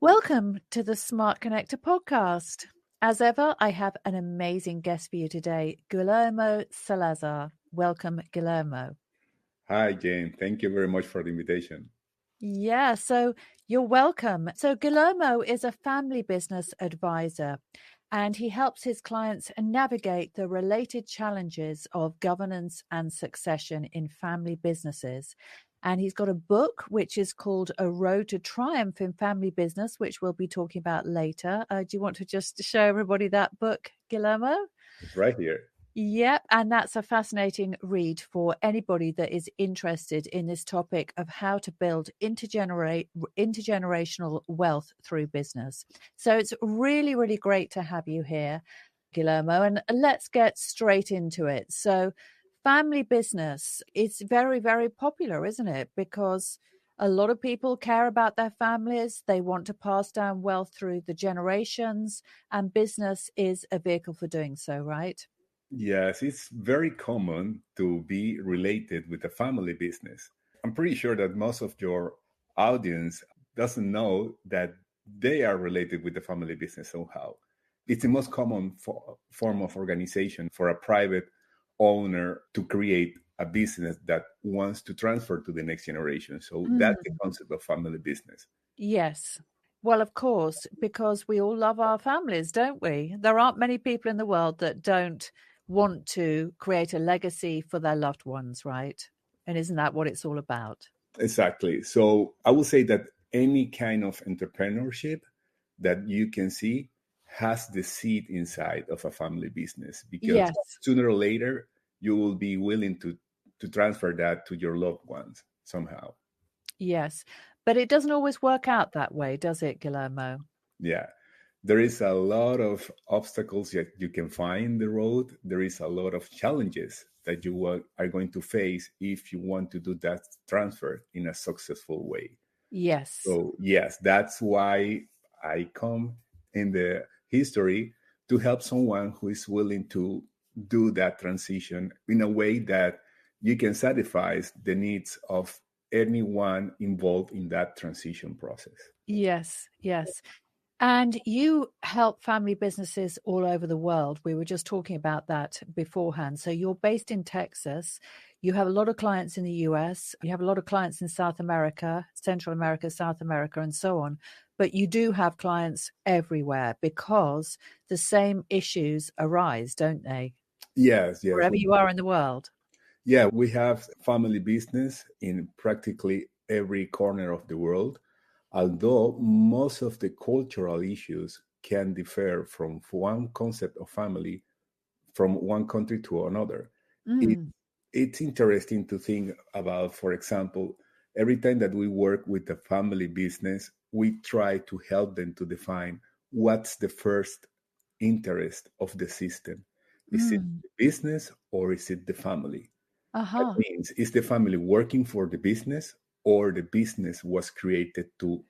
Welcome to the Smart Connector podcast. As ever, I have an amazing guest for you today, Guillermo Salazar. Welcome, Guillermo. Hi, Jane. Thank you very much for the invitation. Yeah, so you're welcome. So Guillermo is a family business advisor, and he helps his clients navigate the related challenges of governance and succession in family businesses. And he's got a book which is called A Road to Triumph in Family Business, which we'll be talking about later. Do you want to just show everybody that book, Guillermo? It's right here. Yep, and that's a fascinating read for anybody that is interested in this topic of how to build intergenerational wealth through business. So it's really, really great to have you here, Guillermo, and let's get straight into it. So family business, it's very, very popular, isn't it? Because a lot of people care about their families. They want to pass down wealth through the generations, and business is a vehicle for doing so, right? Yes, it's very common to be related with a family business. I'm pretty sure that most of your audience doesn't know that they are related with the family business somehow. It's the most common form of organization for a private owner to create a business that wants to transfer to the next generation. So that's the concept of family business. Yes. Well, of course, because we all love our families, don't we? There aren't many people in the world that don't want to create a legacy for their loved ones, right? And isn't that what it's all about? Exactly. So I would say that any kind of entrepreneurship that you can see has the seed inside of a family business, because Yes. sooner or later you will be willing to transfer that to your loved ones somehow. Yes. But it doesn't always work out that way, does it, Guillermo? Yeah. There is a lot of obstacles that you can find in the road. There is a lot of challenges that you are going to face if you want to do that transfer in a successful way. Yes. So, yes, that's why I come in the history to help someone who is willing to do that transition in a way that you can satisfy the needs of anyone involved in that transition process. Yes. Yes. And you help family businesses all over the world. We were just talking about that beforehand. So you're based in Texas. You have a lot of clients in the US. You have a lot of clients in South America, Central America, South America, and so on. But you do have clients everywhere because the same issues arise, don't they? Yes, yes. Wherever you are in the world. Yeah, we have family business in practically every corner of the world, although most of the cultural issues can differ from one concept of family from one country to another. Mm. It's interesting to think about, for example, every time that we work with a family business, we try to help them to define what's the first interest of the system. Is it the business or is it the family? That Uh-huh. means, is the family working for the business or the business was created to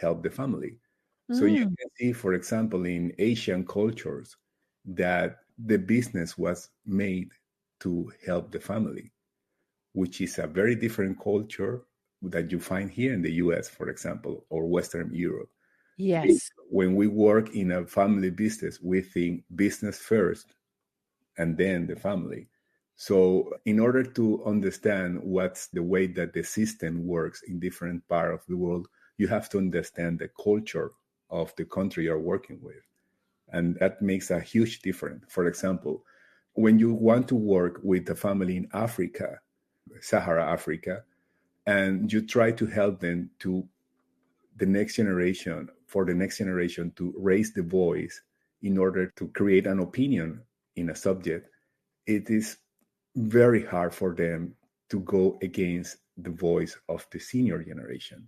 help the family? So you Mm. can see, for example, in Asian cultures, that the business was made to help the family, which is a very different culture that you find here in the US, for example, or Western Europe. Yes. When we work in a family business, we think business first and then the family. So in order to understand what's the way that the system works in different parts of the world, you have to understand the culture of the country you're working with. And that makes a huge difference. For example, when you want to work with a family in Africa, Sahara Africa, and you try to help them to the next generation, for the next generation to raise the voice in order to create an opinion in a subject, it is very hard for them to go against the voice of the senior generation.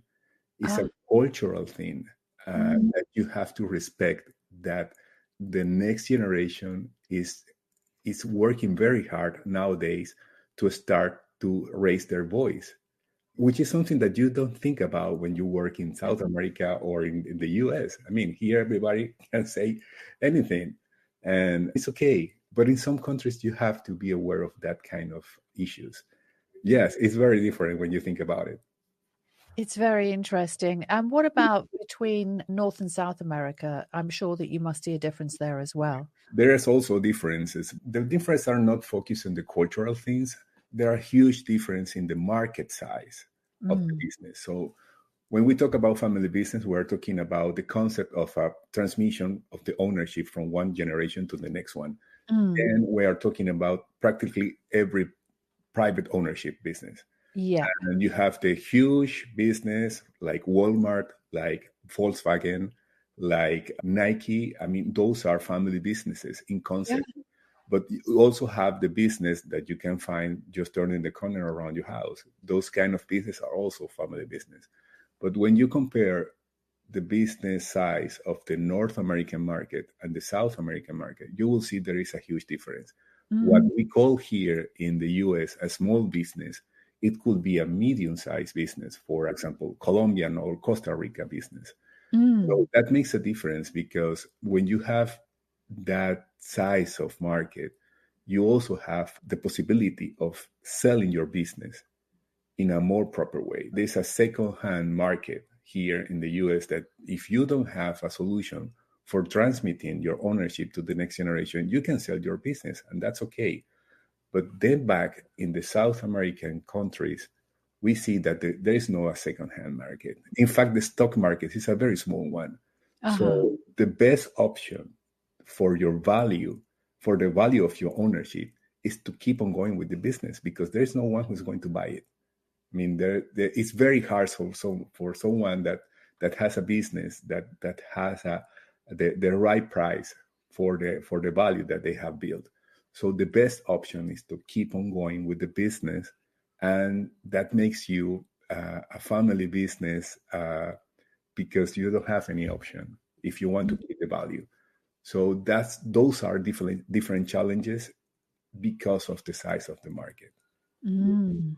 It's a cultural thing that you have to respect, that the next generation is working very hard nowadays to start to raise their voice, which is something that you don't think about when you work in South America or in the US. I mean, here everybody can say anything and it's okay. But in some countries, you have to be aware of that kind of issues. Yes, it's very different when you think about it. It's very interesting. And what about between North and South America? I'm sure that you must see a difference there as well. There is also differences. The differences are not focused on the cultural things. There are huge difference in the market size of the Mm, business. So when we talk about family business, we're talking about the concept of a transmission of the ownership from one generation to the next one. mm, And we are talking about practically every private ownership business. yeah. And you have the huge business like Walmart, like Volkswagen, like Nike. I mean, those are family businesses in Yeah. concept. But you also have the business that you can find just turning the corner around your house. Those kind of business are also family business. But when you compare the business size of the North American market and the South American market, you will see there is a huge difference. What Mm, we call here in the US a small business, it could be a medium sized business, for example, Colombian or Costa Rica business. So mm, that makes a difference because when you have that size of market, you also have the possibility of selling your business in a more proper way. There's a second-hand market here in the US that if you don't have a solution for transmitting your ownership to the next generation, you can sell your business, and that's okay. But then back in the South American countries, we see that there is no a second-hand market. In fact, the stock market is a very small one. uh-huh. So the best option for your value, for the value of your ownership, is to keep on going with the business because there's no one who's going to buy it. I mean, it's very hard for someone that has a business that has the right price for the value that they have built. So the best option is to keep on going with the business, and that makes you a family business because you don't have any option if you want to keep the value. So those are different challenges because of the size of the market. Mm.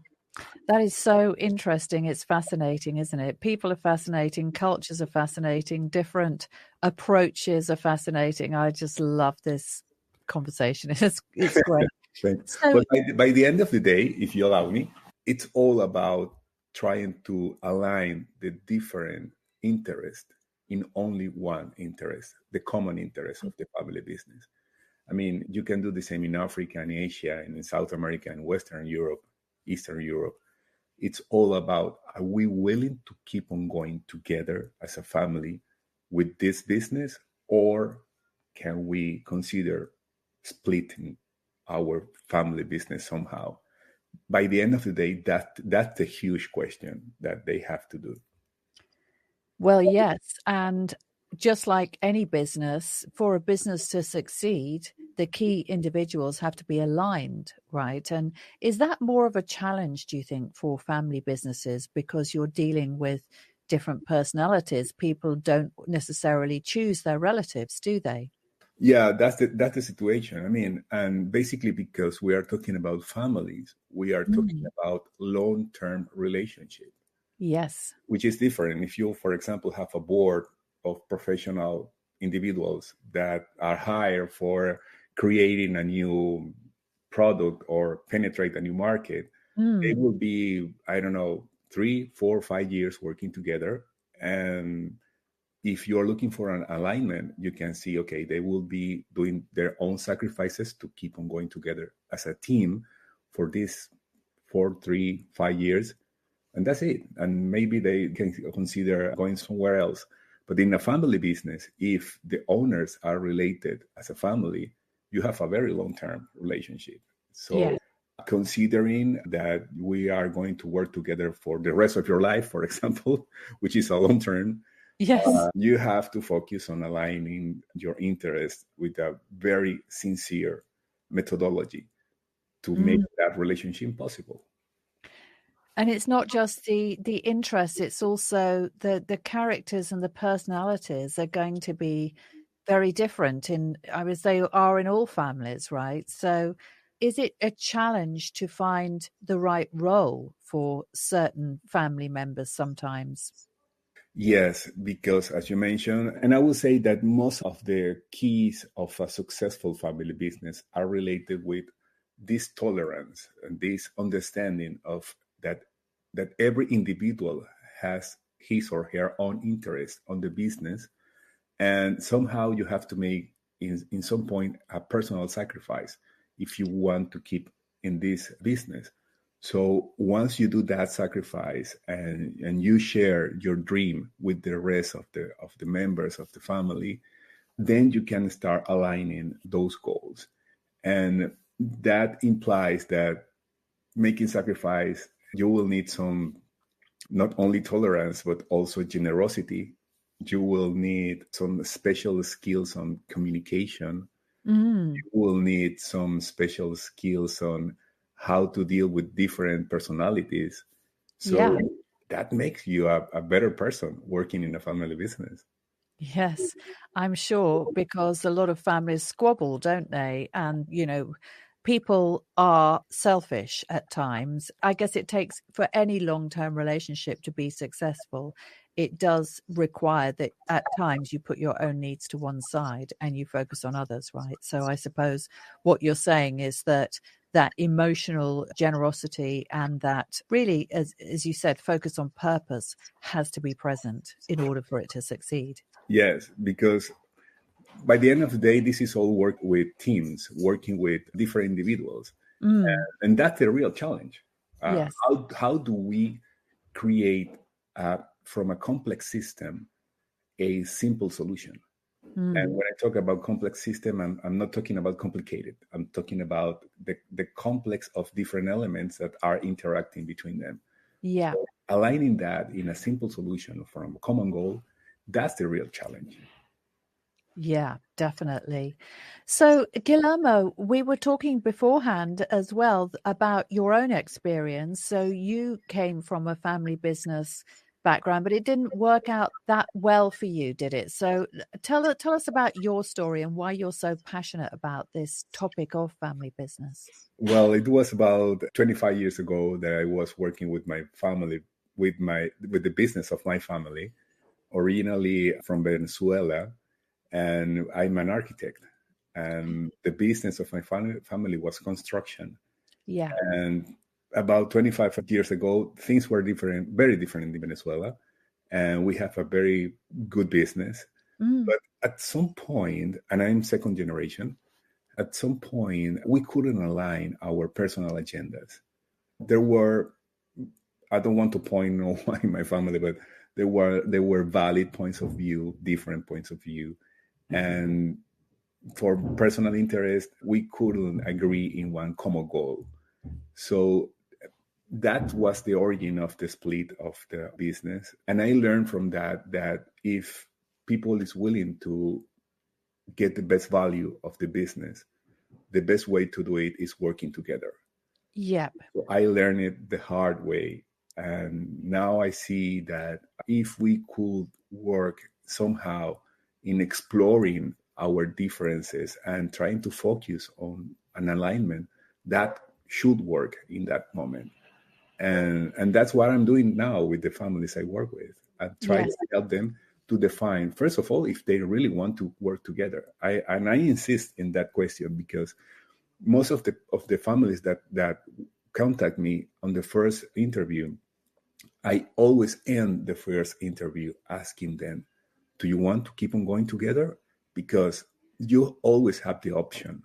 That is so interesting. It's fascinating, isn't it? People are fascinating, cultures are fascinating, different approaches are fascinating. I just love this conversation. It's great. Thanks. So, But by the end of the day, if you allow me, it's all about trying to align the different interests in only one interest, the common interest of the family business. I mean, you can do the same in Africa and Asia and in South America and Western Europe, Eastern Europe. It's all about, are we willing to keep on going together as a family with this business, or can we consider splitting our family business somehow? By the end of the day, that's a huge question that they have to do. well, yes. And just like any business, for a business to succeed, the key individuals have to be aligned, right? And is that more of a challenge, do you think, for family businesses because you're dealing with different personalities? People don't necessarily choose their relatives, do they? Yeah, that's the situation. I mean, and basically because we are talking about families, we are talking Mm. about long-term relationship, Yes. which is different. If you, for example, have a board of professional individuals that are hired for creating a new product or penetrate a new market, they Mm. will be, I don't know, 3, 4, 5 years working together. And if you're looking for an alignment, you can see, okay, they will be doing their own sacrifices to keep on going together as a team for this 4, 3, 5 years, and that's it. And maybe they can consider going somewhere else. But in a family business, if the owners are related as a family, you have a very long-term relationship. Yes. So considering that we are going to work together for the rest of your life, for example, which is a long term, Yes. you have to focus on aligning your interest with a very sincere methodology to make Mm. that relationship possible. And it's not just the interest, it's also the characters and the personalities are going to be very different in, I would say, are in all families, right? So is it a challenge to find the right role for certain family members sometimes? Yes, because as you mentioned, and I will say that most of the keys of a successful family business are related with this tolerance and this understanding of that every individual has his or her own interest on the business, and somehow you have to make in some point a personal sacrifice if you want to keep in this business. So once you do that sacrifice and you share your dream with the rest of the members of the family, then you can start aligning those goals. And that implies that making sacrifice, you will need some, not only tolerance, but also generosity. You will need some special skills on communication. You will need some special skills on how to deal with different personalities. So that makes you a better person working in a family business. Yes, I'm sure, because a lot of families squabble, don't they? And, people are selfish at times. I guess it takes, for any long-term relationship to be successful, it does require that at times you put your own needs to one side and you focus on others, right? So I suppose what you're saying is that emotional generosity and that really, as you said, focus on purpose has to be present in order for it to succeed. Yes, because by the end of the day, this is all work with teams, working with different individuals. And that's the real challenge. Yes. How do we create, from a complex system, a simple solution? And when I talk about complex system, I'm not talking about complicated. I'm talking about the complex of different elements that are interacting between them. Yeah. So aligning that in a simple solution from a common goal, that's the real challenge. Yeah, definitely. So, Guillermo, we were talking beforehand as well about your own experience. So you came from a family business background, but it didn't work out that well for you, did it? So tell us about your story and why you're so passionate about this topic of family business. Well, it was about 25 years ago that I was working with my family, with the business of my family, originally from Venezuela, and I'm an architect. And the business of my family was construction. Yeah. And about 25 years ago, things were different, very different in Venezuela. And we have a very good business. But at some point, and I'm second generation, at some point, we couldn't align our personal agendas. There were, I don't want to point no one in my family, but there were valid points of view, different points of view. And for personal interest, we couldn't agree in one common goal. So that was the origin of the split of the business. And I learned from that if people is willing to get the best value of the business, the best way to do it is working together. Yep. So I learned it the hard way. And now I see that if we could work somehow in exploring our differences and trying to focus on an alignment, that should work in that moment. And that's what I'm doing now with the families I work with. I try to help them to define, first of all, if they really want to work together. I insist in that question because most of the families that contact me on the first interview, I always end the first interview asking them, do you want to keep on going together? Because you always have the option.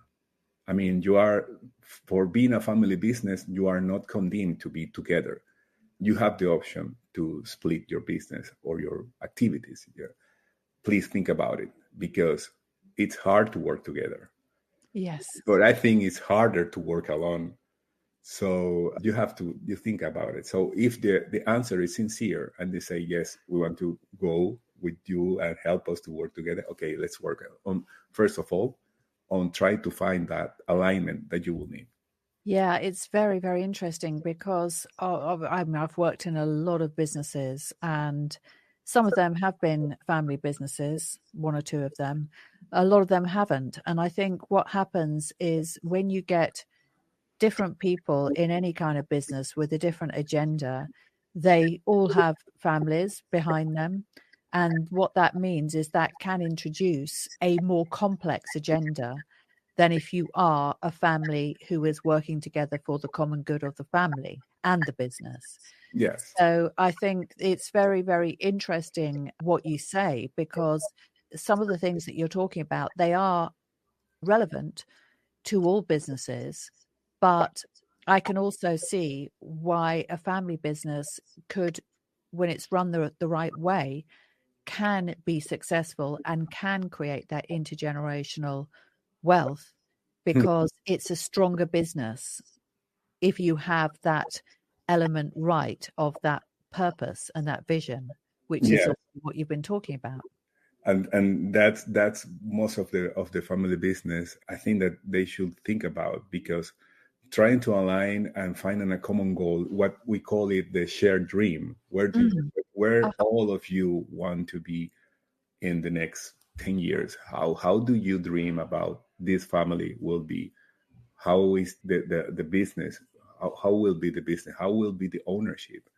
I mean, for being a family business, you are not condemned to be together. You have the option to split your business or your activities. Yeah. Please think about it because it's hard to work together. Yes. But I think it's harder to work alone. So you think about it. So if the answer is sincere and they say, yes, we want to go with you and help us to work together. Okay, let's work on, first of all, on trying to find that alignment that you will need. Yeah, it's very, very interesting because I've worked in a lot of businesses and some of them have been family businesses, one or two of them. A lot of them haven't. And I think what happens is when you get different people in any kind of business with a different agenda, they all have families behind them. And what that means is that can introduce a more complex agenda than if you are a family who is working together for the common good of the family. and the business. Yes. So I think it's very, very interesting what you say, because some of the things that you're talking about, they are relevant to all businesses, but I can also see why a family business could, when it's run the right way, can be successful and can create that intergenerational wealth, because it's a stronger business if you have that element right of that purpose and that vision, which is Yes. what you've been talking about. And that's most of the family business, I think, that they should think about, because trying to align and finding a common goal, what we call it the shared dream, where all of you want to be in the next 10 years. How do you dream about this family will be? How is the business? How will be the business? How will be the ownership?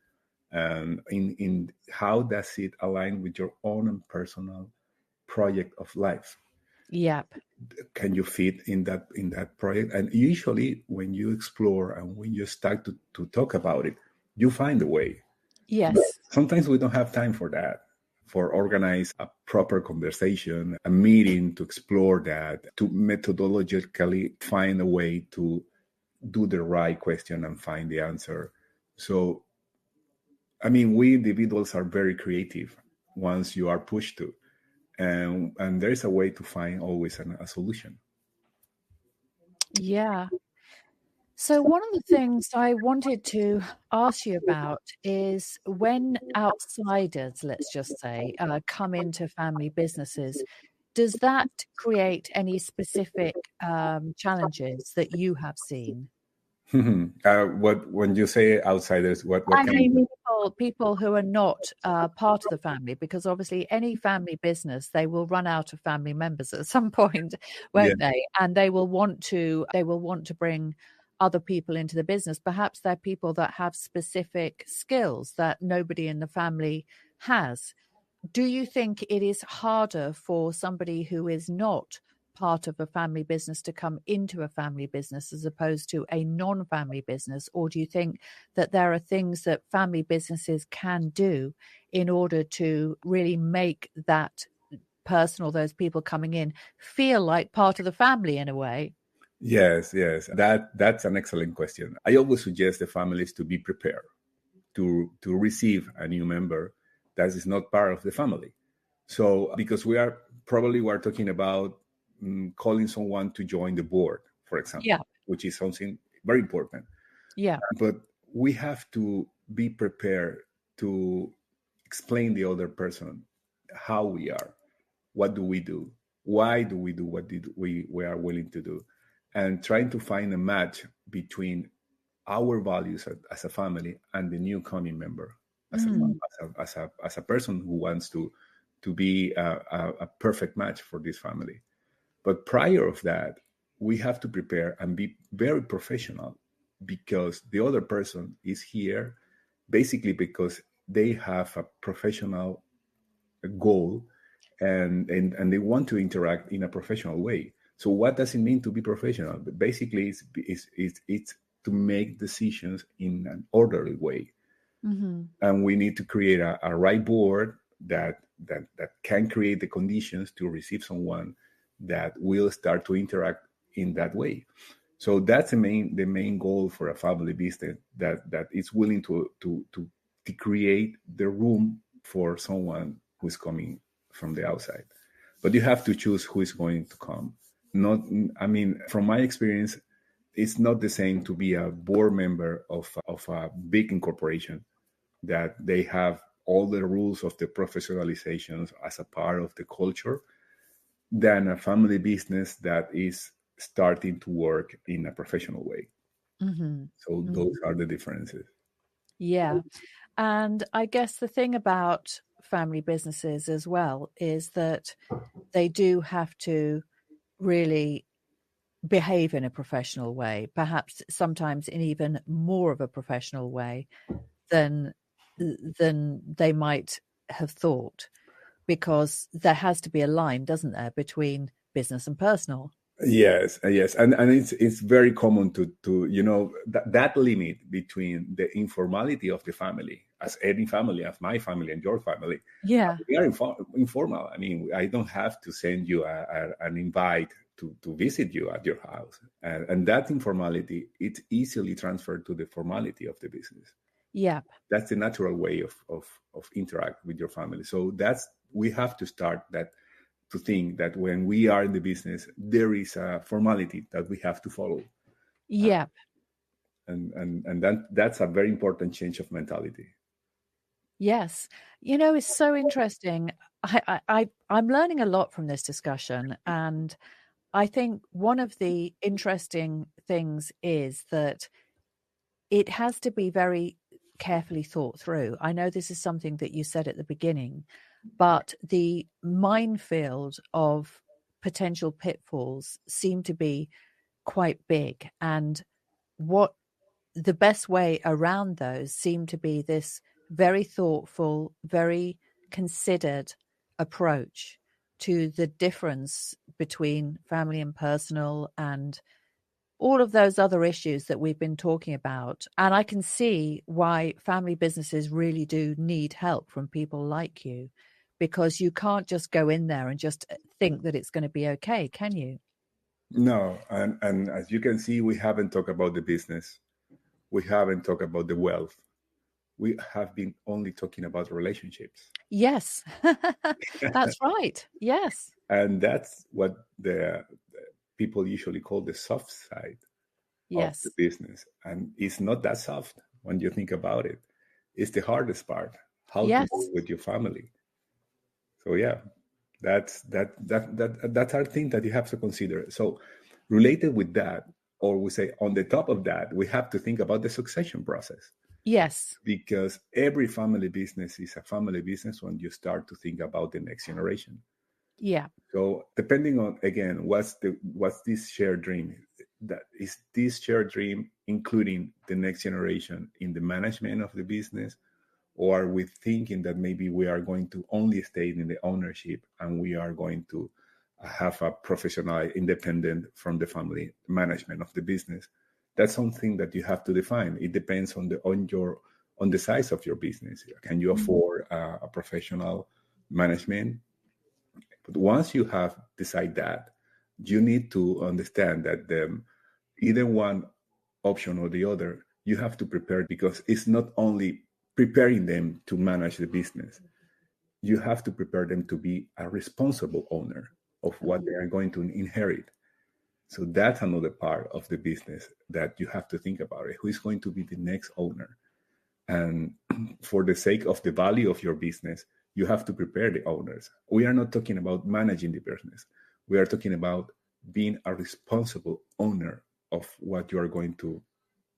And in how does it align with your own personal project of life? Yep. Can you fit in that project? And usually when you explore and when you start to talk about it, you find a way. Yes. But sometimes we don't have time for that, for organize a proper conversation, a meeting to explore that, to methodologically find a way to do the right question and find the answer. So, I mean, we individuals are very creative once you are pushed to, and there is a way to find always a solution. Yeah. So one of the things I wanted to ask you about is when outsiders, let's just say, come into family businesses, does that create any specific challenges that you have seen? What when you say outsiders, what I kind mean, of people who are not part of the family, because obviously any family business, they will run out of family members at some point, yeah. won't they? And they will want to bring other people into the business. Perhaps they're people that have specific skills that nobody in the family has. Do you think it is harder for somebody who is not part of a family business to come into a family business as opposed to a non-family business? Or do you think that there are things that family businesses can do in order to really make that person or those people coming in feel like part of the family in a way? Yes. That's an excellent question. I always suggest the families to be prepared to receive a new member that is not part of the family. So because we're talking about calling someone to join the board, for example, Yeah. which is something very important. Yeah. But we have to be prepared to explain the other person how we are, what do we do, why do we do what we are willing to do, and trying to find a match between our values as a family and the new coming member as a person who wants to be a perfect match for this family. But prior of that, we have to prepare and be very professional, because the other person is here basically because they have a professional goal, and they want to interact in a professional way. So what does it mean to be professional? Basically, it's to make decisions in an orderly way. And we need to create a right board that can create the conditions to receive someone that will start to interact in that way. So that's the main goal for a family business, that is willing to create the room for someone who's coming from the outside. But you have to choose who is going to come. Not, I mean, from my experience, it's not the same to be a board member of a big incorporation, that they have all the rules of the professionalizations as a part of the culture, than a family business that is starting to work in a professional way. So those are the differences. Yeah. And I guess the thing about family businesses as well is that they do have to really behave in a professional way, perhaps sometimes in even more of a professional way than they might have thought, because there has to be a line, doesn't there, between business and personal? Yes, and it's very common to that limit between the informality of the family, as any family, as my family and your family. Yeah. We are informal. I mean, I don't have to send you an invite to visit you at your house, and that informality, it's easily transferred to the formality of the business. Yep. That's the natural way of interact with your family. So we have to start that, to think that when we are in the business, there is a formality that we have to follow. Yep. And that's a very important change of mentality. Yes. It's so interesting. I'm learning a lot from this discussion. And I think one of the interesting things is that it has to be very carefully thought through. I know this is something that you said at the beginning, but the minefield of potential pitfalls seem to be quite big. And what the best way around those seem to be this very thoughtful, very considered approach to the difference between family and personal and all of those other issues that we've been talking about. And I can see why family businesses really do need help from people like you, because you can't just go in there and just think that it's going to be okay, can you? No, and as you can see, we haven't talked about the business. We haven't talked about the wealth. We have been only talking about relationships. Yes, that's right. Yes. And that's what the people usually call the soft side of the Yes. business. And it's not that soft when you think about it. It's the hardest part, how to Yes. work with your family. So yeah, that's our thing that you have to consider. So related with that, or we say on the top of that, we have to think about the succession process, Yes. because every family business is a family business when you start to think about the next generation. Yeah. So depending on, again, what's this shared dream? That is this shared dream including the next generation in the management of the business, or are we thinking that maybe we are going to only stay in the ownership and we are going to have a professional independent from the family management of the business? That's something that you have to define. It depends on the size of your business. Can you Mhm. afford a professional management? But once you have decided that, you need to understand that either one option or the other, you have to prepare, because it's not only preparing them to manage the business, you have to prepare them to be a responsible owner of what they are going to inherit. So that's another part of the business that you have to think about it. Who is going to be the next owner? And for the sake of the value of your business, you have to prepare the owners. We are not talking about managing the business. We are talking about being a responsible owner of what you are going to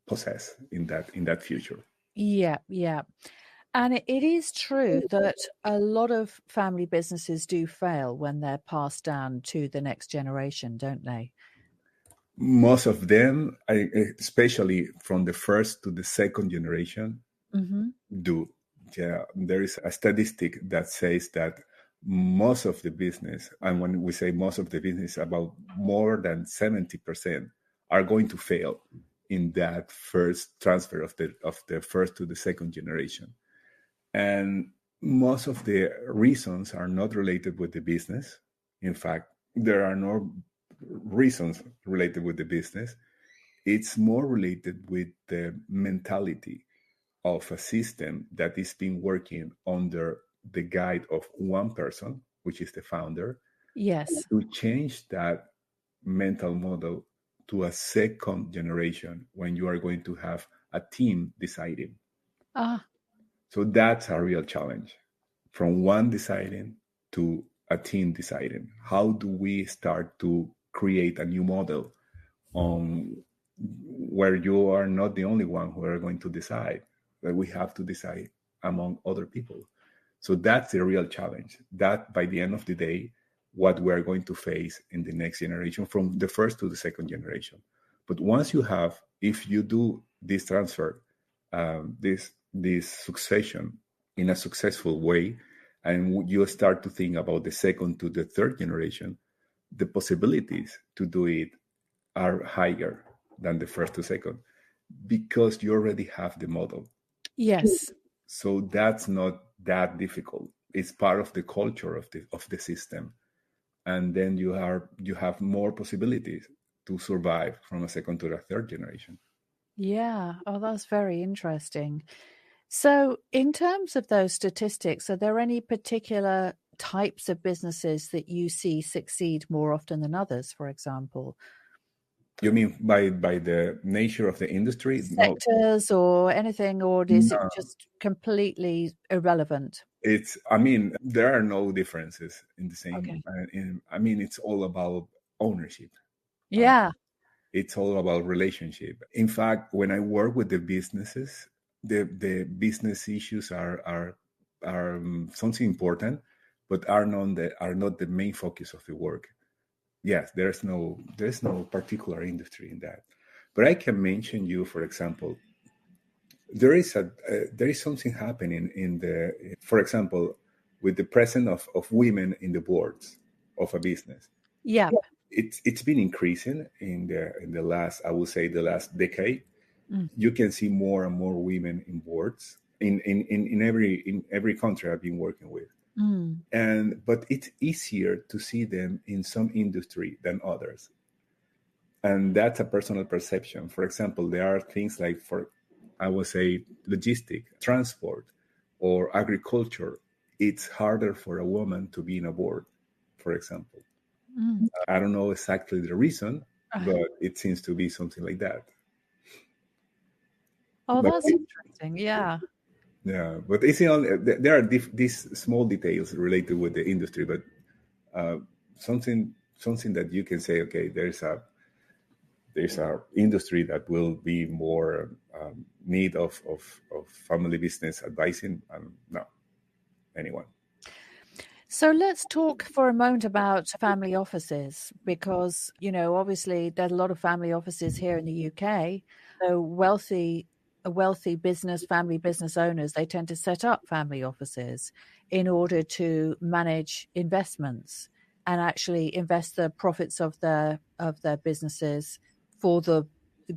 possess in that future. Yeah. Yeah. And it is true that a lot of family businesses do fail when they're passed down to the next generation, don't they? Most of them, especially from the first to the second generation, Hmm. do. Yeah, there is a statistic that says that most of the business, and when we say most of the business, about more than 70% are going to fail in that first transfer of the first to the second generation. And most of the reasons are not related with the business. In fact, there are no reasons related with the business. It's more related with the mentality of a system that is being working under the guide of one person, which is the founder, Yes. to change that mental model to a second generation when you are going to have a team deciding. Ah, So that's a real challenge, from one deciding to a team deciding. How do we start to create a new model on where you are not the only one who are going to decide, that we have to decide among other people? So that's the real challenge. That by the end of the day, what we're going to face in the next generation, from the first to the second generation. But once you have, if you do this transfer, this succession in a successful way, and you start to think about the second to the third generation, the possibilities to do it are higher than the first to second because you already have the model. Yes. So that's not that difficult. It's part of the culture of the system. And then you have more possibilities to survive from a second to a third generation. Yeah. Oh, that's very interesting. So, in terms of those statistics, are there any particular types of businesses that you see succeed more often than others, for example? You mean by the nature of the industry? No, Sectors or anything, or is it no. just completely irrelevant? I mean, there are no differences in the same. Okay. I mean, it's all about ownership. Uh, Yeah. it's all about relationship. In fact, when I work with the businesses, the business issues are something important, but are not the main focus of the work. Yes, there's no particular industry in that, but I can mention you, for example, there is something happening in the, for example, with the presence of women in the boards of a business. Yep. It's been increasing in the last, I would say, the last decade. Mm. You can see more and more women in boards in every country I've been working with. Mm. And but it's easier to see them in some industry than others, and that's a personal perception. For example, there are things like, for I would say, logistic, transport, or agriculture. It's harder for a woman to be in a board, for example. Mm. I don't know exactly the reason, Ah, but it seems to be something like that. oh, But that's interesting. Yeah. yeah, but it's there are these small details related with the industry, but uh, something that you can say, okay, there's a industry that will be more need of family business advising. No, anyone. So let's talk for a moment about family offices because, obviously there's a lot of family offices here in the UK. So wealthy family business owners, they tend to set up family offices in order to manage investments and actually invest the profits of their businesses for the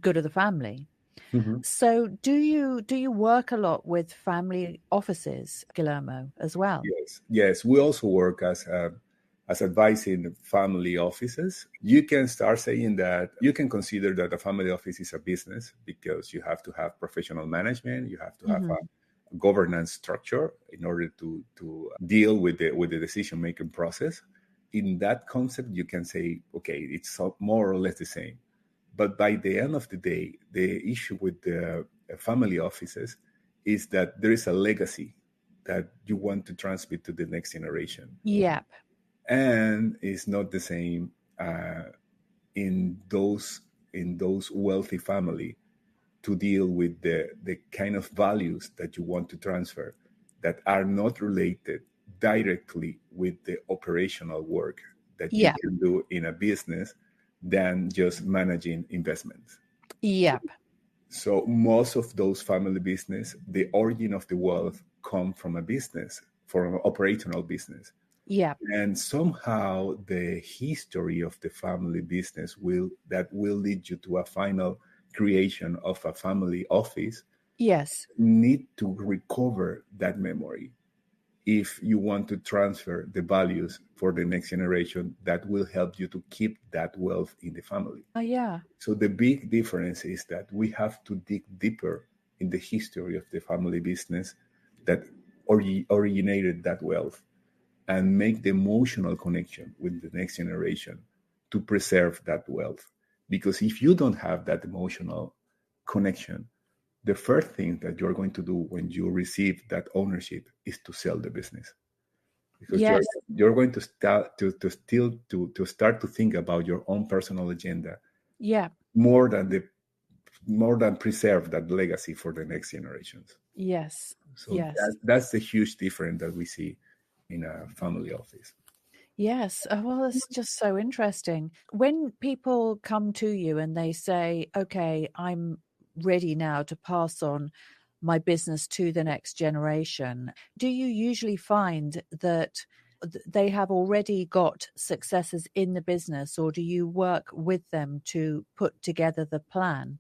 good of the family. Mm-hmm. So do you work a lot with family offices, Guillermo, as well? Yes. We also work as advising family offices. You can start saying that you can consider that a family office is a business because you have to have professional management, you have to have Mhm. a governance structure in order to deal with the decision making process. In that concept, you can say, okay, it's more or less the same. But by the end of the day, the issue with the family offices is that there is a legacy that you want to transmit to the next generation. Yep. And it's not the same in those wealthy family to deal with the kind of values that you want to transfer that are not related directly with the operational work that you Yep. can do in a business than just managing investments. Yep. So most of those family business, the origin of the wealth come from a business, from an operational business. Yep. And somehow the history of the family business will lead you to a final creation of a family office. Yes. Need to recover that memory if you want to transfer the values for the next generation that will help you to keep that wealth in the family. Oh, yeah. So the big difference is that we have to dig deeper in the history of the family business that originated that wealth and make the emotional connection with the next generation to preserve that wealth. Because if you don't have that emotional connection, the first thing that you're going to do when you receive that ownership is to sell the business. Because Yes. you're going to start to start to think about your own personal agenda Yep. more than preserve that legacy for the next generations. Yes. So Yes. that's the huge difference that we see in a family office. Yes. Oh, well, that's just so interesting. When people come to you and they say, okay, I'm ready now to pass on my business to the next generation, do you usually find that they have already got successes in the business, or do you work with them to put together the plan?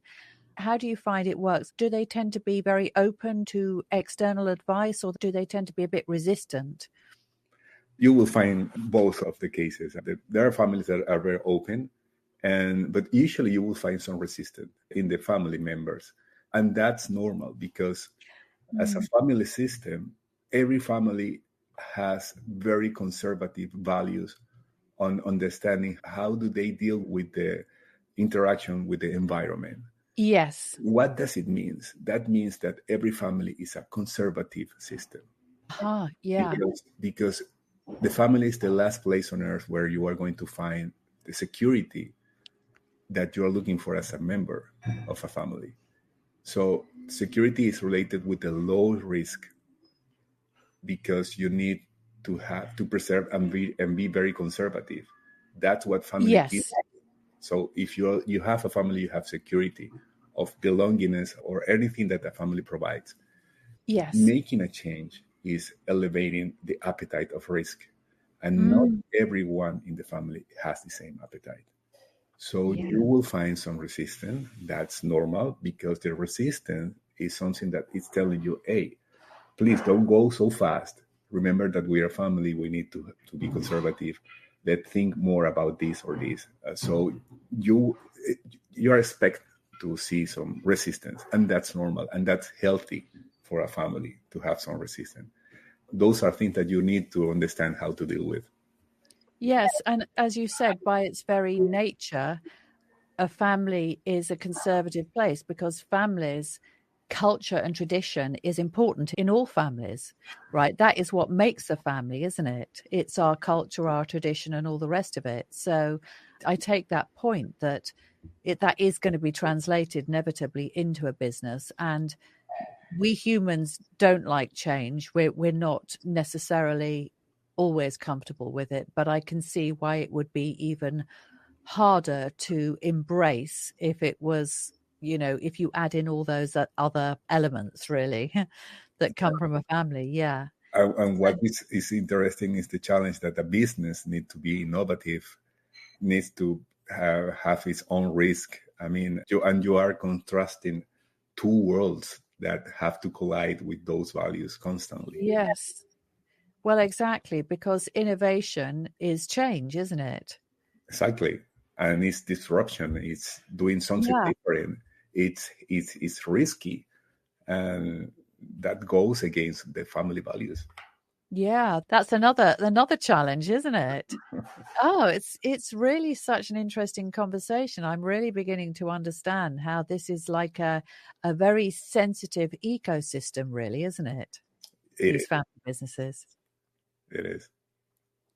How do you find it works? Do they tend to be very open to external advice, or do they tend to be a bit resistant? You will find both of the cases. There are families that are very open, but usually you will find some resistance in the family members. And that's normal because as a family system, every family has very conservative values on understanding how do they deal with the interaction with the environment. Yes. What does it mean? That means that every family is a conservative system. Yeah. Because the family is the last place on earth where you are going to find the security that you are looking for as a member of a family. So security is related with the low risk because you need to have to preserve and be very conservative. That's what family gives. So if you have a family, you have security of belongingness or anything that the family provides. Yes. Making a change is elevating the appetite of risk. And not everyone in the family has the same appetite. So you will find some resistance. That's normal because the resistance is something that is telling you, hey, please don't go so fast. Remember that we are a family. We need to be conservative. Let's think more about this or this. So you are expected to see some resistance, and that's normal, and that's healthy for a family to have some resistance. Those are things that you need to understand how to deal with. Yes. And as you said, by its very nature, a family is a conservative place because families, culture and tradition is important in all families, right? That is what makes a family, isn't it? It's our culture, our tradition, and all the rest of it. So I take that point that that is going to be translated inevitably into a business. And we humans don't like change. We're not necessarily always comfortable with it, but I can see why it would be even harder to embrace if it was, if you add in all those other elements really that come from a family. Yeah. And what is interesting is the challenge that a business needs to be innovative, needs to have its own risk. I mean, you are contrasting two worlds that have to collide with those values constantly. Yes. Well, exactly, because innovation is change, isn't it? Exactly. And it's disruption. It's doing something different. It's risky. And that goes against the family values. Yeah, that's another challenge, isn't it? Oh, it's really such an interesting conversation. I'm really beginning to understand how this is like a very sensitive ecosystem, really, isn't it? These family businesses. It is.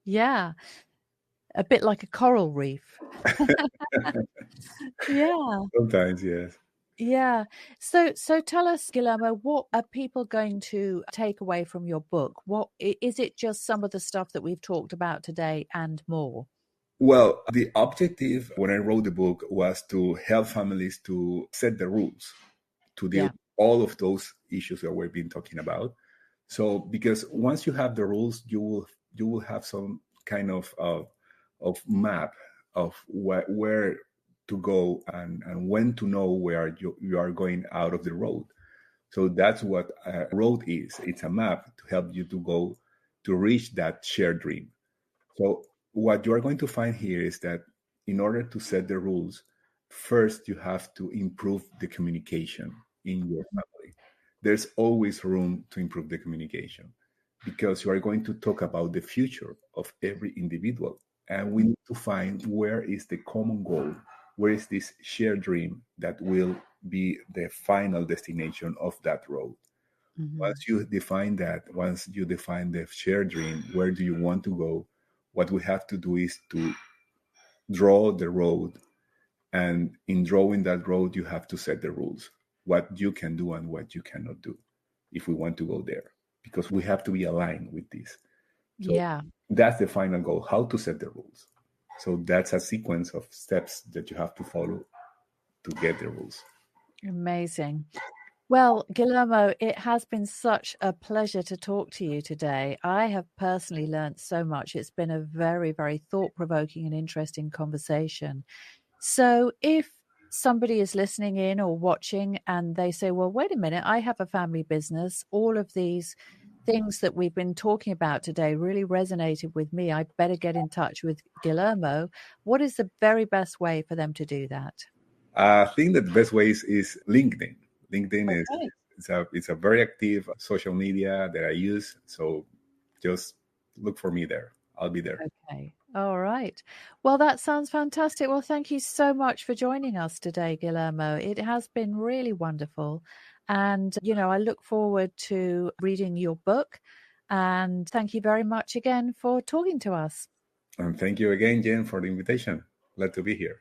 Yeah. A bit like a coral reef. Yeah. Sometimes, yes. Yeah. So tell us, Guillermo, what are people going to take away from your book? What is it, just some of the stuff that we've talked about today and more? Well, the objective when I wrote the book was to help families to set the rules to deal with all of those issues that we've been talking about. So, because once you have the rules, you will have some kind of map of where to go and when to know where you are going out of the road. So that's what a road is. It's a map to help you to go to reach that shared dream. So what you are going to find here is that in order to set the rules, first you have to improve the communication in your family. There's always room to improve the communication because you are going to talk about the future of every individual. And we need to find where is the common goal, where is this shared dream that will be the final destination of that road. Once you define that, once you define the shared dream, where do you want to go? What we have to do is to draw the road. And in drawing that road, you have to set the rules, what you can do and what you cannot do if we want to go there, because we have to be aligned with this. So that's the final goal, how to set the rules. So that's a sequence of steps that you have to follow to get the rules. Amazing. Well, Guillermo, it has been such a pleasure to talk to you today. I have personally learned so much. It's been a very, very thought-provoking and interesting conversation. So if somebody is listening in or watching and they say, well, wait a minute, I have a family business. All of these things that we've been talking about today really resonated with me. I better get in touch with Guillermo. What is the very best way for them to do that? I think that the best way is LinkedIn. LinkedIn is Okay. it's a very active social media that I use. So just look for me there. I'll be there. Okay. All right. Well, that sounds fantastic. Well, thank you so much for joining us today, Guillermo. It has been really wonderful. And, I look forward to reading your book. And thank you very much again for talking to us. And thank you again, Jen, for the invitation. Glad to be here.